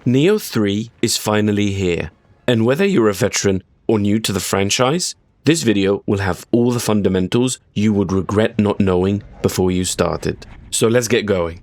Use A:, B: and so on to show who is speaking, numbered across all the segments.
A: Nioh 3 is finally here, and whether you're a veteran or new to the franchise, this video will have all the fundamentals you would regret not knowing before you started. So let's get going.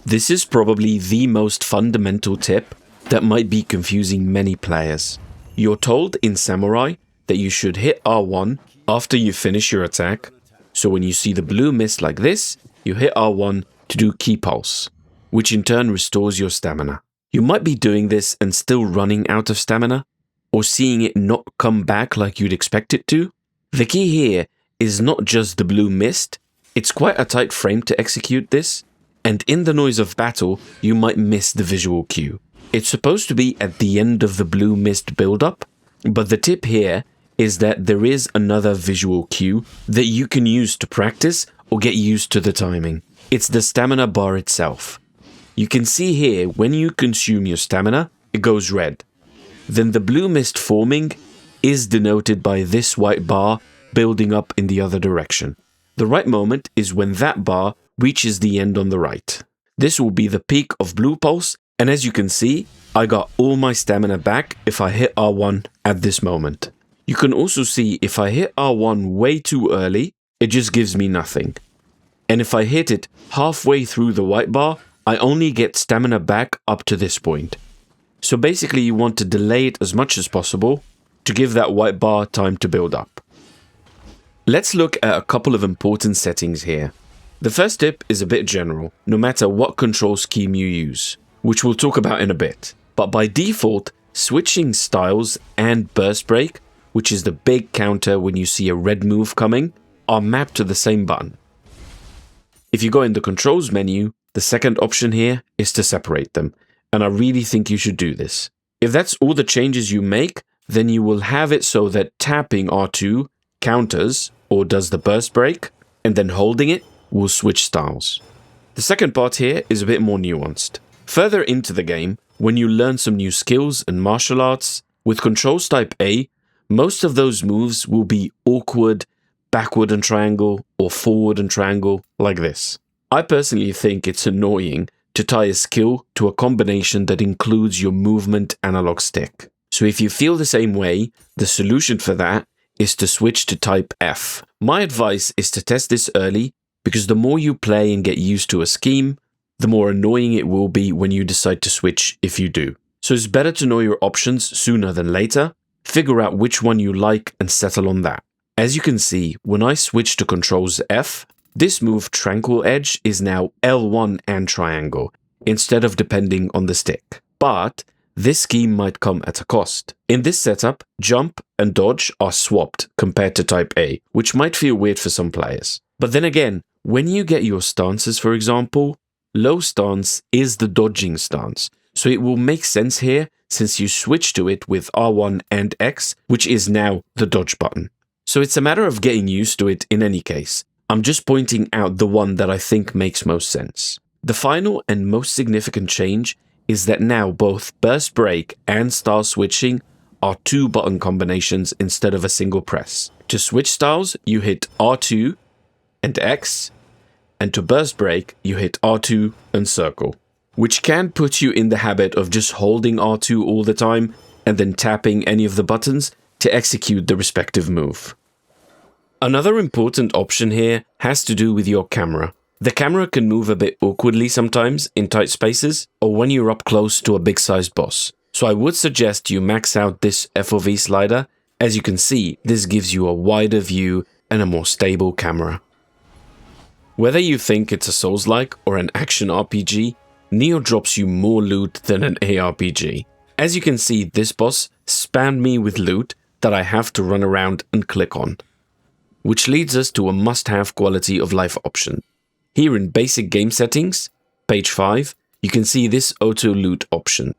A: This is probably the most fundamental tip that might be confusing many players. You're told in Samurai that you should hit R1 after you finish your attack, so when you see the blue mist like this, you hit R1 to do Ki Pulse, which in turn restores your stamina. You might be doing this and still running out of stamina, or seeing it not come back like you'd expect it to. The key here is not just the blue mist, it's quite a tight frame to execute this, and in the noise of battle, you might miss the visual cue. It's supposed to be at the end of the blue mist build-up, but the tip here is that there is another visual cue that you can use to practice or get used to the timing. It's the stamina bar itself. You can see here when you consume your stamina, it goes red. Then the blue mist forming is denoted by this white bar building up in the other direction. The right moment is when that bar reaches the end on the right. This will be the peak of blue pulse, and as you can see, I got all my stamina back if I hit R1 at this moment. You can also see if I hit R1 way too early, it just gives me nothing. And if I hit it halfway through the white bar, I only get stamina back up to this point. So basically you want to delay it as much as possible to give that white bar time to build up. Let's look at a couple of important settings here. The first tip is a bit general, no matter what control scheme you use, which we'll talk about in a bit. But by default, switching styles and burst break, which is the big counter when you see a red move coming, are mapped to the same button. If you go in the controls menu, the second option here is to separate them, and I really think you should do this. If that's all the changes you make, then you will have it so that tapping R2 counters or does the burst break, and then holding it will switch styles. The second part here is a bit more nuanced. Further into the game, when you learn some new skills and martial arts, with controls type A, most of those moves will be awkward, backward and triangle, or forward and triangle, like this. I personally think it's annoying to tie a skill to a combination that includes your movement analog stick. So if you feel the same way, the solution for that is to switch to type F. My advice is to test this early, because the more you play and get used to a scheme, the more annoying it will be when you decide to switch if you do. So it's better to know your options sooner than later, figure out which one you like and settle on that. As you can see, when I switch to controls F, this move Tranquil Edge is now L1 and triangle, instead of depending on the stick. But this scheme might come at a cost. In this setup, jump and dodge are swapped compared to type A, which might feel weird for some players. But then again, when you get your stances, for example, low stance is the dodging stance, so it will make sense here since you switch to it with R1 and X, which is now the dodge button. So it's a matter of getting used to it in any case. I'm just pointing out the one that I think makes most sense. The final and most significant change is that now both burst break and style switching are 2 button combinations instead of a single press. To switch styles, you hit R2 and X, and to burst break, you hit R2 and circle, which can put you in the habit of just holding R2 all the time and then tapping any of the buttons to execute the respective move. Another important option here has to do with your camera. The camera can move a bit awkwardly sometimes in tight spaces or when you're up close to a big-sized boss. So I would suggest you max out this FOV slider. As you can see, this gives you a wider view and a more stable camera. Whether you think it's a Soulslike or an action RPG, Nioh drops you more loot than an ARPG. As you can see, this boss spammed me with loot that I have to run around and click on, which leads us to a must-have quality of life option. Here in basic game settings, page 5, you can see this auto loot option,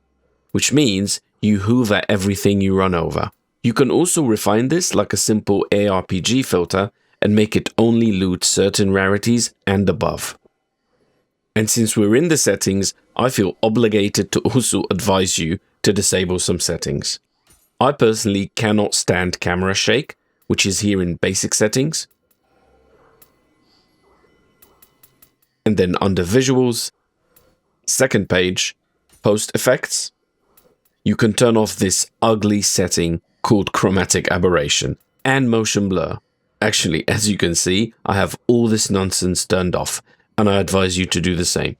A: which means you hoover everything you run over. You can also refine this like a simple ARPG filter and make it only loot certain rarities and above. And since we're in the settings, I feel obligated to also advise you to disable some settings. I personally cannot stand camera shake, which is here in basic settings. And then under visuals, second page, post effects, you can turn off this ugly setting called chromatic aberration and motion blur. Actually, as you can see, I have all this nonsense turned off, and I advise you to do the same.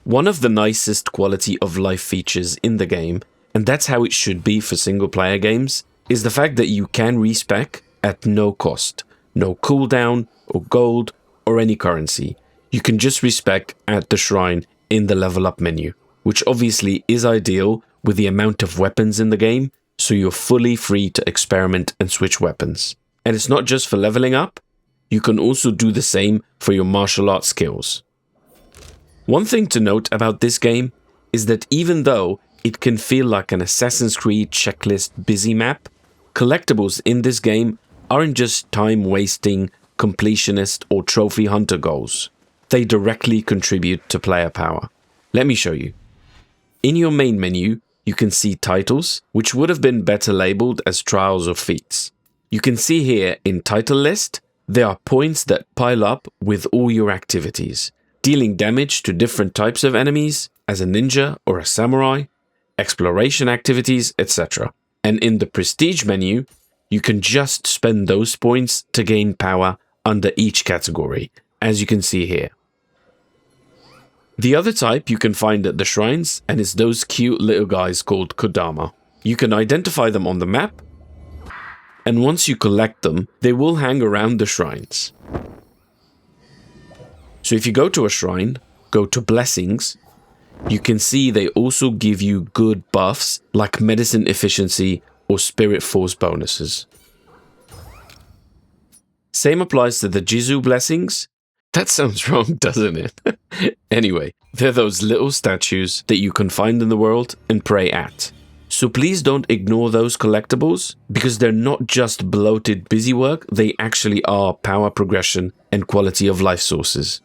A: One of the nicest quality of life features in the game, and that's how it should be for single player games, is the fact that you can respec at no cost. No cooldown or gold or any currency. You can just respec at the shrine in the level up menu, which obviously is ideal with the amount of weapons in the game, so you're fully free to experiment and switch weapons. And it's not just for leveling up, you can also do the same for your martial arts skills. One thing to note about this game is that even though it can feel like an Assassin's Creed checklist busy map, collectibles in this game aren't just time-wasting, completionist or trophy hunter goals. They directly contribute to player power. Let me show you. In your main menu, you can see titles, which would have been better labeled as trials or feats. You can see here in title list, there are points that pile up with all your activities, dealing damage to different types of enemies as a ninja or a samurai, exploration activities, etc. And in the prestige menu, you can just spend those points to gain power under each category, as you can see here. The other type you can find at the shrines, and it's those cute little guys called Kodama. You can identify them on the map, and once you collect them, they will hang around the shrines. So if you go to a shrine, go to blessings, you can see they also give you good buffs like medicine efficiency or spirit force bonuses. Same applies to the Jizo Blessings. That sounds wrong, doesn't it? Anyway, they're those little statues that you can find in the world and pray at. So please don't ignore those collectibles, because they're not just bloated busy work, they actually are power progression and quality of life sources.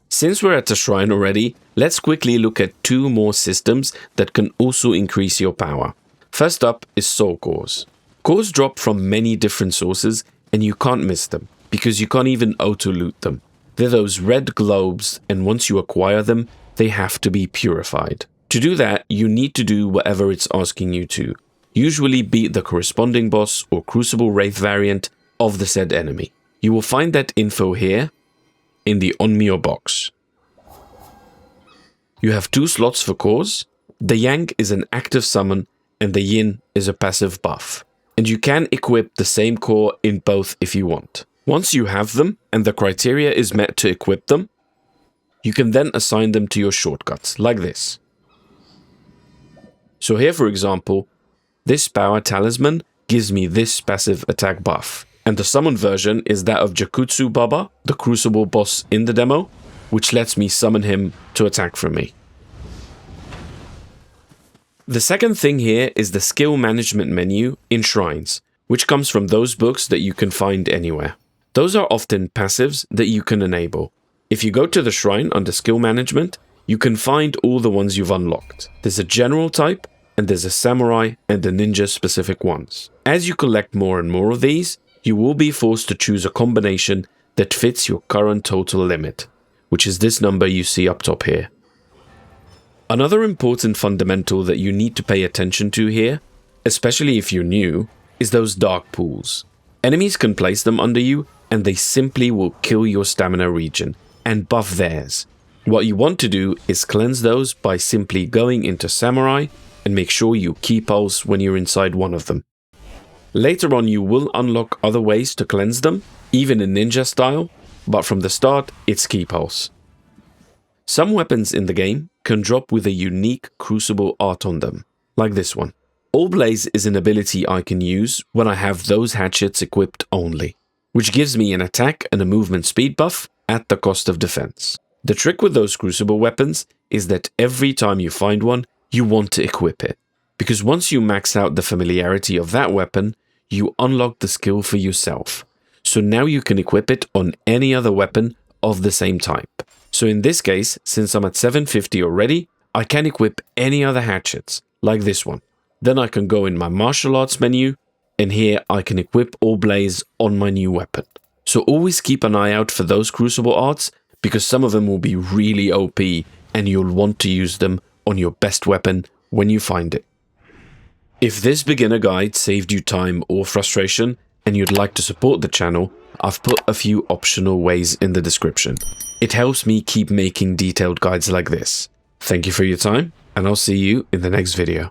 A: Since we're at the shrine already, let's quickly look at two more systems that can also increase your power. First up is soul cores. Cores drop from many different sources and you can't miss them, because you can't even auto-loot them. They're those red globes, and once you acquire them, they have to be purified. To do that, you need to do whatever it's asking you to. Usually beat the corresponding boss or Crucible Wraith variant of the said enemy. You will find that info here in the Nioh box. You have 2 slots for cores. The Yang is an active summon and the Yin is a passive buff. And you can equip the same core in both if you want. Once you have them and the criteria is met to equip them, you can then assign them to your shortcuts, like this. So here, for example, this power talisman gives me this passive attack buff. And the summon version is that of Jakutsu Baba, the Crucible boss in the demo, which lets me summon him to attack from me. The second thing here is the skill management menu in shrines, which comes from those books that you can find anywhere. Those are often passives that you can enable. If you go to the shrine under skill management, you can find all the ones you've unlocked. There's a general type, and there's a samurai and a ninja specific ones. As you collect more and more of these, you will be forced to choose a combination that fits your current total limit, which is this number you see up top here. Another important fundamental that you need to pay attention to here, especially if you're new, is those dark pools. Enemies can place them under you and they simply will kill your stamina regen and buff theirs. What you want to do is cleanse those by simply going into Samurai and make sure you key pulse when you're inside one of them. Later on you will unlock other ways to cleanse them, even in ninja style, but from the start it's key pulse. Some weapons in the game can drop with a unique Crucible art on them, like this one. All Blaze is an ability I can use when I have those hatchets equipped only, which gives me an attack and a movement speed buff at the cost of defense. The trick with those Crucible weapons is that every time you find one, you want to equip it, because once you max out the familiarity of that weapon, you unlock the skill for yourself. So now you can equip it on any other weapon of the same type. So in this case, since I'm at 750 already, I can equip any other hatchets, like this one. Then I can go in my martial arts menu, and here I can equip All Blaze on my new weapon. So always keep an eye out for those Crucible arts, because some of them will be really OP and you'll want to use them on your best weapon when you find it. If this beginner guide saved you time or frustration, and you'd like to support the channel, I've put a few optional ways in the description. It helps me keep making detailed guides like this. Thank you for your time, and I'll see you in the next video.